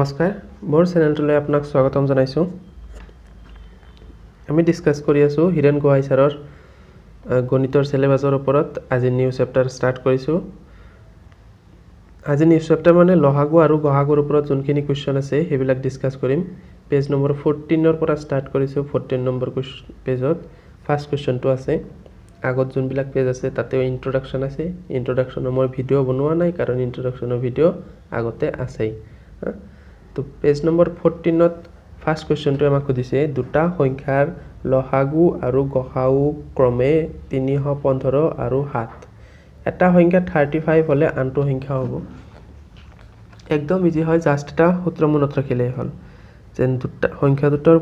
নমস্কাৰ মোৰ চেনেলটোলৈ আপোনাক স্বাগতম জনাইছোঁ। আমি ডিসকাস কৰি আছো হিৰেন গোহাঁই ছাৰৰ গণিতৰ সিলেবাসৰ ওপৰত। আজি নিউ চেপ্টাৰ স্টাৰ্ট কৰিছো। আজি নিউ চেপ্টাৰ মানে লহাগু আৰু গহাগুৰ ওপৰত যোনখিনি কোৱেশ্চন আছে সেইবিলাক ডিসকাস কৰিম। পেজ নম্বৰ 14 ৰ পৰা স্টাৰ্ট কৰিছো। 14 নম্বৰ পেজত ফাৰ্স্ট কোৱেশ্চনটো আছে। আগত যোনবিলাক পেজ আছে তাতেও ইন্ট্ৰোডাকশন আছে। ইন্ট্ৰোডাকশনৰ মই ভিডিও বনোৱা নাই কাৰণ ইন্ট্ৰোডাকশনৰ ভিডিও আগতে আছেই। তো পেজ নম্বৰ 14 ত ফাৰ্স্ট কোৱেশ্চনটো আমাক সুধিছে দুটা সংখ্যাৰ লহাগু আৰু গহাগু ক্ৰমে 315 আৰু 7। এটা সংখ্যা 35 হলে আনটো সংখ্যা হ'ব। একদম ইজি হয়, জাস্ট এটা সূত্ৰ মনত ৰাখিলে হ'ল। যেন দুটা সংখ্যা দুটাৰ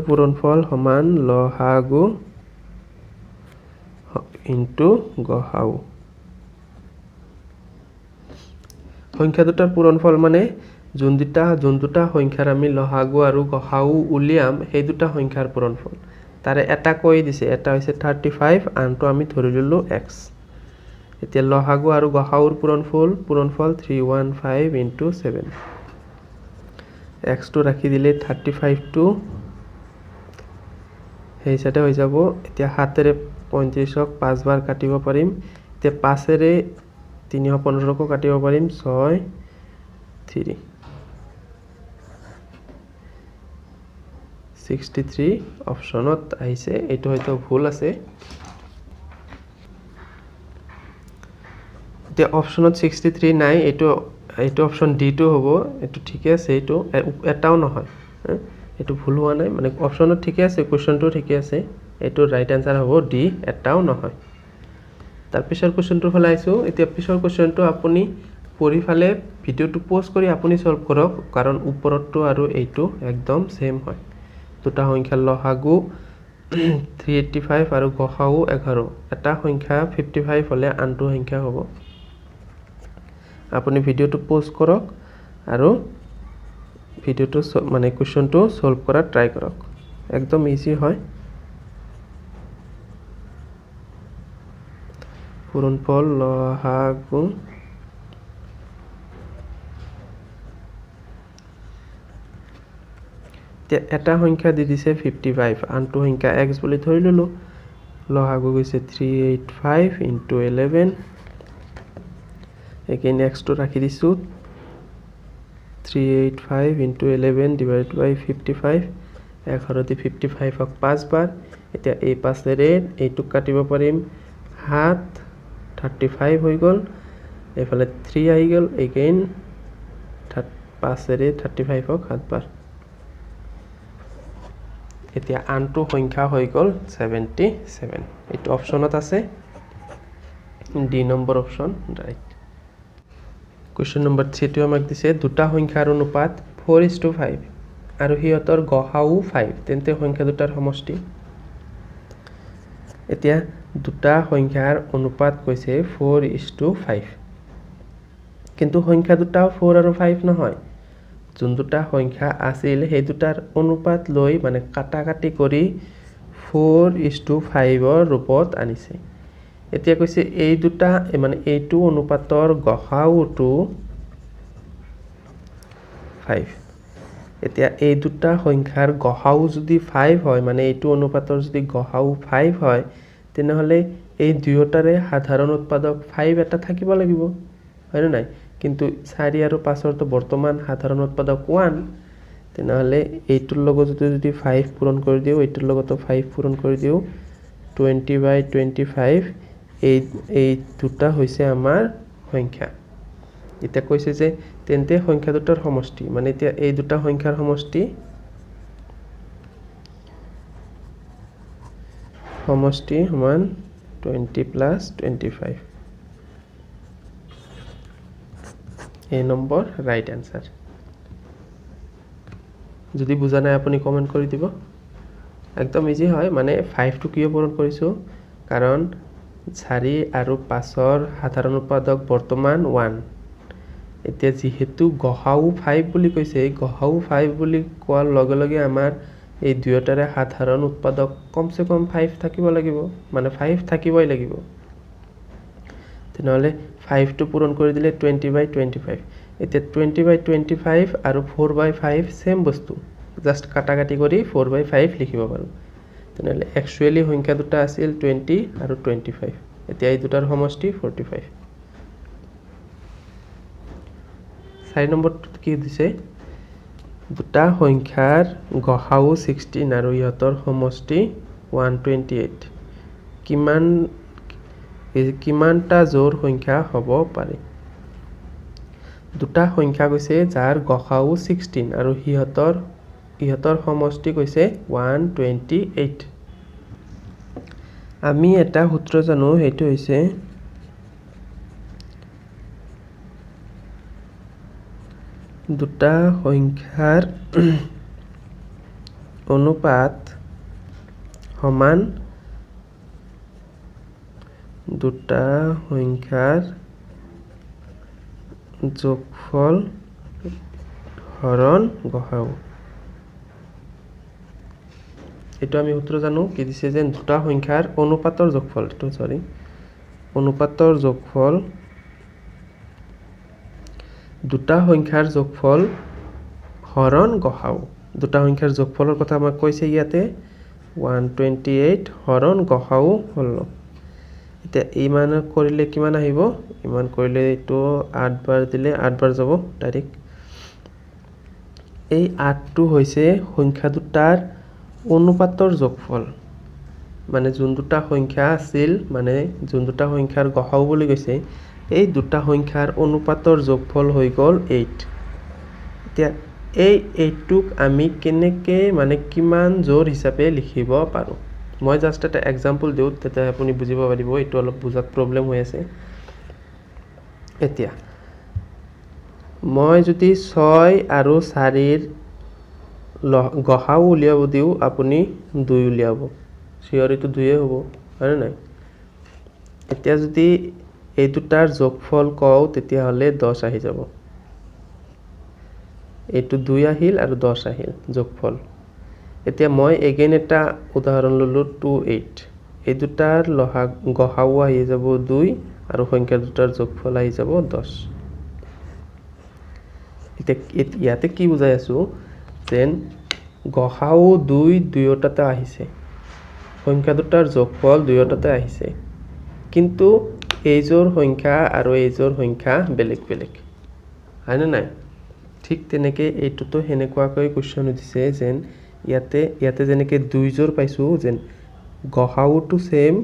পূৰণফল সমান লহাগু ইনটু গহাগু। সংখ্যা দুটাৰ পূৰণফল মানে যোন দুটা সংখ্যাৰ আমি লহাগু আৰু গহাগু উলিয়াম সেই দুটা সংখ্যাৰ পূৰণফল। তাৰে এটা কৈ দিছে, এটা হৈছে 35, আনটো আমি ধৰি ললো x। এতিয়া লহাগু আৰু গহাগুৰ পূৰণফল 315 ইনটু 7। x টো ৰাখি দিলে 35 টো সেই সাথে হৈ যাব। এতিয়া 7 ৰে 35ক 5 বাৰ কাটিব পাৰিম। এতিয়া 5 ৰে 315 কো কাটিব পাৰিম 6 3 63 অপশনত আহিছে। এইটো হয়তো ভুল আছে। এতিয়া অপশনত 63 নাই, এইটো অপশন ডি টো হ'ব। এইটো ঠিকে আছে, এইটো এটাও নহয়, এইটো ভুল হোৱা নাই, মানে অপশনত ঠিকে আছে, কোৱেশ্চনটো ঠিকে আছে। এইটো ৰাইট আনসাৰ হ'ব ডি, এটাও নহয়। তাৰ পিছৰ কোৱেশ্চনটো ফালে আইছো। এতিয়া পিছৰ কোৱেশ্চনটো আপুনি পঢ়ি ফালে ভিডিওটো পজ কৰি আপুনি সলভ কৰক, কাৰণ ওপৰতটো আৰু এইটো একদম সেম হয়। দুটা সংখ্যাৰ লহাগু 385 আৰু গহাগু 11। এটা সংখ্যা 55 হলে আনটো সংখ্যা হ'ব। আপুনি ভিডিওটো পজ কৰক আৰু ভিডিওটো মানে কোৱেশ্চনটো সলভ কৰা ট্ৰাই কৰক। একদম ইজি হয়। পূৰণফল লহাগু এটা সংখ্যা দি দিছে 55, আনটো সংখ্যা x বুলি ধৰি ললো। লহাগু গৈছে 385 ইনটু 11। এগেইন x টো ৰাখি দিছো 385 ইনটু 11 ডিভাইডেড বাই 55। 11 দি 55ক 5 বাৰ। এতিয়া এই 5 ৰে এইটো কাটিব পাৰিম 7 35 হৈ গল। এফালে 3 আহি গল। এগেইন 5 ৰে 35ক 7 বাৰ। এতিয়া আনটো সংখ্যা হৈ গল 77। এইটো অপশনত আছে, D number option right. Question number 3 টো আমাক দিছে দুটা সংখ্যাৰ অনুপাত 4:5 আৰু হিয়তৰ গহাগু 5, তেন্তে সংখ্যা দুটাৰ সমষ্টি। এতিয়া দুটা সংখ্যাৰ অনুপাত কৈছে 4:5, কিন্তু সংখ্যা দুটাও 4 আৰু 5 নহয়। যোন দুটা সংখ্যা আছিল সেই দুটাৰ অনুপাত লৈ মানে কাটাকাটি কৰি 4:5 ৰ ৰূপত আনিছে। এতিয়া কৈছে এই দুটা মানে এইটো অনুপাতৰ গহাগুটো 5। এতিয়া এই দুটা সংখ্যাৰ গহাগু যদি 5 হয়, মানে এইটো অনুপাতৰ যদি গহাগু 5 হয়, তেনেহলে এই দুয়োটাৰে সাধাৰণ উৎপাদক 5 এটা থাকিব লাগিব, হয় নাই? কিন্তু 4 আৰু 5 তো বৰ্তমান সাধাৰণ উৎপাদক 1, তেনেহলে এইটোৰ লগত যদি 5 পূৰণ কৰি দিও, এইটোৰ লগতো 5 পূৰণ কৰি দিও, 20/25 এই দুটা হৈছে আমাৰ সংখ্যা। এতিয়া কৈছে যে তেন্তে সংখ্যা দুটাৰ সমষ্টি, মানে এতিয়া এই দুটা সংখ্যাৰ সমষ্টি সমান 20 + 25। এই নম্বৰ ৰাইট আনসাৰ। যদি বুজা নাই আপুনি কমেন্ট কৰি দিব। একদম ইজি হয়, মানে 5 টো কিয় পূৰণ কৰিছো, কাৰণ 4 আৰু 5ৰ সাধাৰণ উৎপাদক বৰ্তমান 1। এতিয়া যেহেতু গহাগু 5 বুলি কৈছে, গহাগু 5 বুলি কোৱাৰ লগে লগে আমাৰ এই দুয়োটাৰে সাধাৰণ উৎপাদক কমসে কম 5 থাকিব লাগিব মানে 5 থাকিবই লাগিব তেনেহলে 5 টো পূৰণ কৰি দিলে 20/25 এতিয়া 20/25 আৰু 4/5 সেম বস্তু জাস্ট কাটাকাটি কৰি 4/5 লিখিব পাৰো তেনেহলে একচুয়ালি সংখ্যা দুটা আছিল 20 আৰু 25 এতিয়া এই দুটাৰ সমষ্টি 45 4 নম্বৰটো কি দিছে দুটা সংখ্যাৰ গসাউ 16 আৰু ইহতৰ সমষ্টি 128 কিমানটা জোড় সংখ্যা হ'ব পাৰে দুটা সংখ্যা কৈছে যাৰ গসাউ 16 আৰু ইহতৰ সমষ্টি কৈছে 128 আমি এটা সূত্ৰ জানো হেতু হৈছে দুটা সংখ্যাৰ অনুপাত সমান দুটা সংখ্যাৰ যোগফল হৰণ গসাউ এটো আমি সূত্ৰ জানো কি দিছে যে দুটা সংখ্যাৰ অনুপাতৰ যোগফল অনুপাতৰ যোগফল দুটা সংখ্যাৰ যোগফল হৰণ গসাউ দুটা সংখ্যাৰ যোগফলৰ কথা আমাক কৈছে ইয়াতে 128 হৰণ গসাউ হল এতিয়া ইমান কৰিলে কিমান আহিব ইমান কৰিলে এটো 8 বাৰ দিলে 8 বাৰ যাব ডাইৰেক্ট এই 8 টো হৈছে সংখ্যা দুটাৰ অনুপাতৰ যোগফল মানে যোন দুটা সংখ্যা আছিল মানে যোন দুটা সংখ্যাৰ গসাউ বুলি কৈছে এই দুটা সংখ্যাৰ অনুপাতৰ যোগফল হৈ গল 8 এতিয়া এই 8 টোক আমি কেনেকে মানে কিমান জোড় হিচাপে লিখিব পাৰো মই জাস্ট এটা এক্সাম্পল দিও তেতে আপুনি বুজিব পাৰিব এটো অলপ বুজাত প্ৰবলেম হৈ আছে এতিয়া মই যদি 6 আৰু 4 ৰ গসাউ উলিয়াব দিও আপুনি 2 উলিয়াব সিয়ৰ এটো 2 এ হ'ব হয় নাই এতিয়া যদি এই দুটাৰ যোগফল কও তেতিয়া হলে 10 আহি যাব এটো 2 আহিল আৰু 10 আহিল যোগফল এতিয়া মই এগেইন এটা উদাহৰণ ললো 28 এই দুটাৰ গসাউ আহি যাব 2 আৰু সংখ্যা দুটাৰ যোগফল আহি যাব 10 এতিয়া ইয়াতে কি বুজাই আছো যেন গসাউ 2 দুয়োটাতে আহিছে সংখ্যা দুটাৰ যোগফল দুয়োটাতে আহিছে কিন্তু এইজোৰ সংখ্যা আৰু এইজোৰ সংখ্যা বেলেগ বেলেগ হয়নে নাই ঠিক তেনেকে এইটোতো হেনেকুৱাকৈ কোৱেশ্চন দিছে যেন ইয়াতে যেনেকে 2 জোৰ পাইছো যেন গসাউটো সেম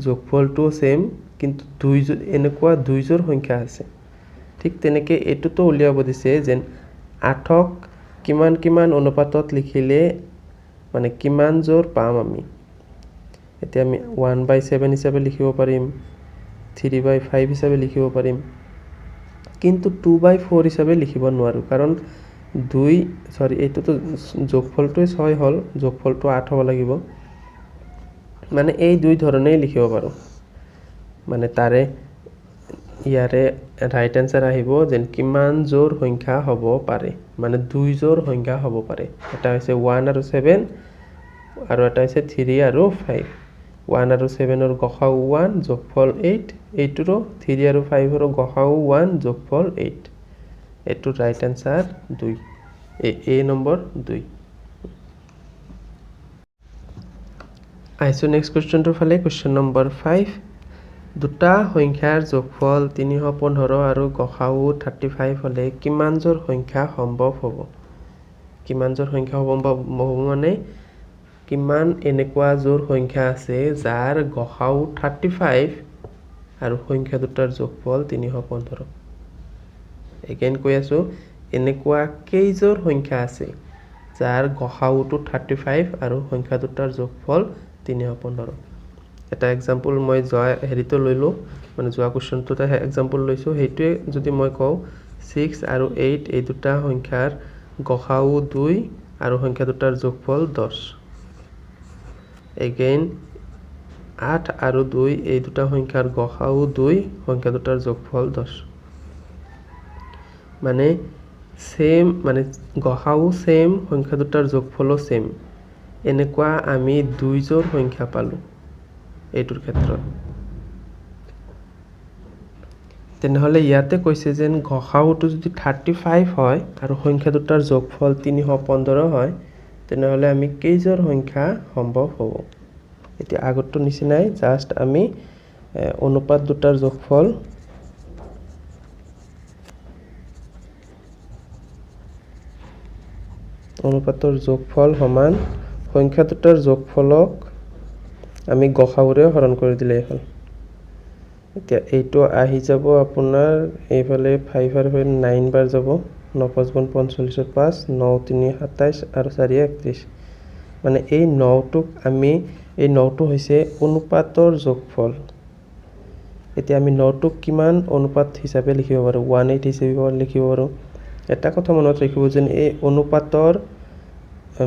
যোগফলটো সেম কিন্তু 2 এনেকুৱা 2 জোৰ সংখ্যা আছে ঠিক তেনেকে এইটোতো উলিয়াব দিছে যেন 8ক কিমান অনুপাতত লিখিলে মানে কিমান জোৰ পাম আমি এতিয়া আমি 1/7 হিচাপে লিখিব পাৰিম 3/5 হিচাপে লিখিব পাৰিম কিন্তু 2/4 হিচাপে লিখিব নোৱাৰো কাৰণ এইটোতো যোগফলটো 6 হল যোগফলটো 8 হ'ব লাগিব মানে এই দুই ধৰণে লিখিব পাৰো মানে তাৰে ইয়াৰে ৰাইট আনসাৰ আহিব যেন কিমান জোৰ সংখ্যা হ'ব পাৰে মানে 2 জোৰ সংখ্যা হ'ব পাৰে এটা হৈছে 1 আৰু 7 আৰু এটা হৈছে 3 আৰু 5 1 আৰু 7 ৰ গসাউ 1 যোগফল 8 এইটোৰ 3 আৰু 5 ৰ গসাউ 1 যোগফল 8 এটো ৰাইট आंसर 2 এ নম্বৰ 2 আইছো নেক্সট কোশ্চেনটোৰ ফালে কোশ্চেন নম্বৰ 5 দুটা সংখ্যাৰ যোগফল 315 আৰু গসাউ 35 হলে কিমান জোৰ সংখ্যা সম্ভৱ হ'ব কিমান জোৰ সংখ্যা সম্ভৱ মানে কিমান এনেকুৱা জোৰ সংখ্যা আছে যাৰ গসাউ 35 আৰু সংখ্যা দুটাৰ যোগফল 315 এগেইন কৈ আছো এনেকুৱা কেইজোৰ সংখ্যা আছে যাৰ গসাউটো 35 আৰু সংখ্যা দুটাৰ যোগফল 315 এটা एग्जांपल মই হেৰিটো লৈলো মানে যোৱা কোশ্চেনটোতে एग्जांपल লৈছো হেইটোৱে যদি মই কও 6 আৰু 8 এই দুটা সংখ্যাৰ গসাউ 2 আৰু সংখ্যা দুটাৰ যোগফল 10 এগেইন 8 আৰু 2 এই দুটা সংখ্যাৰ গসাউ 2 সংখ্যা দুটাৰ যোগফল 10 মানে সেম মানে গসাউ সেম সংখ্যা দুটাৰ যোগফলও সেম এনেকুৱা আমি দুইজোৰ সংখ্যা পালোঁ এইটোৰ ক্ষেত্ৰত তেনেহ'লে ইয়াতে কৈছে যেন গসাউটো যদি 35 হয় আৰু সংখ্যা দুটাৰ যোগফল 315 হয় তেনেহ'লে আমি কেইজোৰ সংখ্যা সম্ভৱ হ'ব এতিয়া আগৰটো নিচিনাই জাস্ট আমি অনুপাত দুটাৰ যোগফল অনুপাতৰ যোগফল সমান সংখ্যা দুটাৰ যোগফলক আমি গসাউৰে হৰণ কৰি দিলেই হ'ল এতিয়া এইটো আহি যাব আপোনাৰ এইফালে 5 আৰু 9 বাৰ যাব 9 5 45 5 9 3 27 আৰু 4 31 মানে এই 9টোক আমি এই 9টো হৈছে অনুপাতৰ যোগফল এতিয়া আমি 9টোক কিমান অনুপাত হিচাপে লিখিব পাৰো 18 হিচাপে লিখিব পাৰো এটা কথা মনত ৰাখিব যেন এই অনুপাতৰ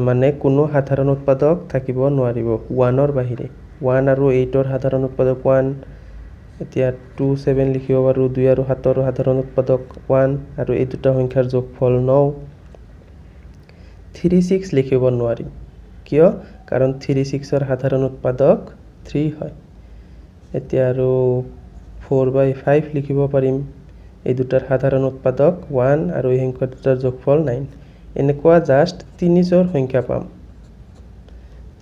মানে কোনো সাধাৰণ উৎপাদক থাকিব নোৱাৰিব 1ৰ বাহিৰে 1 আৰু 8ৰ সাধাৰণ উৎপাদক 1 এতিয়া 2 7 লিখিব পাৰো 2 আৰু 7ৰ সাধাৰণ উৎপাদক 1 আৰু এই দুটা সংখ্যাৰ যোগফল 9 3 6 লিখিব নোৱাৰিম কিয় কাৰণ 3 6ৰ সাধাৰণ উৎপাদক 3 হয় এতিয়া আৰু 4/5 লিখিব পাৰিম এই দুটাৰ সাধাৰণ উৎপাদক 1 আৰু এই সংখ্যা দুটাৰ যোগফল 9 এনেকুৱা জাস্ট 3 জোৰ সংখ্যা পাম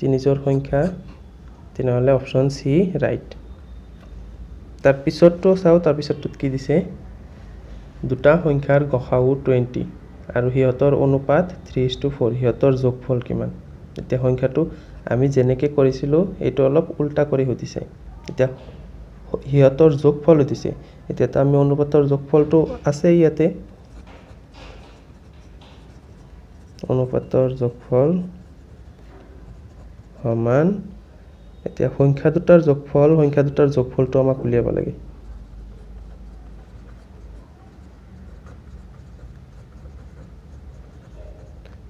3 জোৰ সংখ্যা তেনেহ'লে অপচন সি ৰাইট তাৰ পিছৰটো চাও তাৰ পিছৰটোত কি দিছে দুটা সংখ্যাৰ গসাউ 20 আৰু হিয়তৰ অনুপাত 3:4 হিয়তৰ যোগফল কিমান এতিয়া সংখ্যাটো আমি যেনেকে কৰিছিলো এইটো অলপ উল্টা কৰি হতিছে এতিয়া হিয়তৰ যোগফল হতিছে এতিয়া আমি অনুপাতৰ যোগফলটো আছে ইয়াতে অনুপাতৰ যোগফল সমান এতিয়া সংখ্যা দুটাৰ যোগফলটো আমাক উলিয়াব লাগে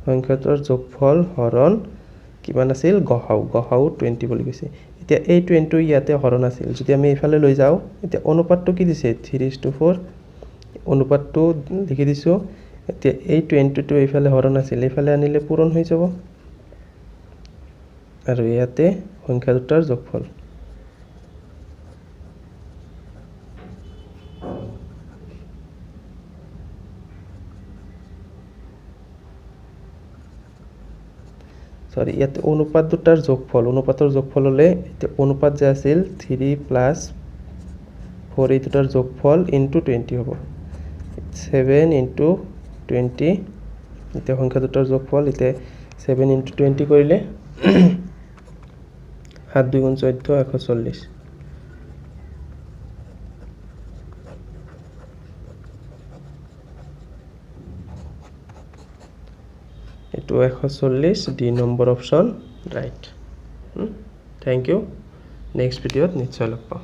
সংখ্যা দুটাৰ যোগফল হৰণ কিমান আছিল গসাউ 20 বুলি কৈছে এতিয়া এই 20 ইয়াতে হৰণ আছিল যদি আমি এইফালে লৈ যাও এতিয়া অনুপাতটো কি দিছে 3:4 অনুপাতটো লিখি দিছো এতিয়া এই 20 টো এইফালে হৰণ আছিল এইফালে আনিলে পূৰণ হৈ যাব আৰু ইয়াতে সংখ্যা দুটাৰ যোগফল সৰি ইয়াতে অনুপাত দুটাৰ যোগফল অনুপাতৰ যোগফল হলে এতিয়া অনুপাত যে আছিল 3 + 4 এই দুটাৰ যোগফল * 20 হ'ব 7 * 20 এতিয়া সংখ্যা দুটাৰ যোগফল এতিয়া 7 * 20 কৰিলে 7 2 * 14 140 এটো 140 D number option right thank you next ভিডিঅ'ত নিশ্চয় লগ পাম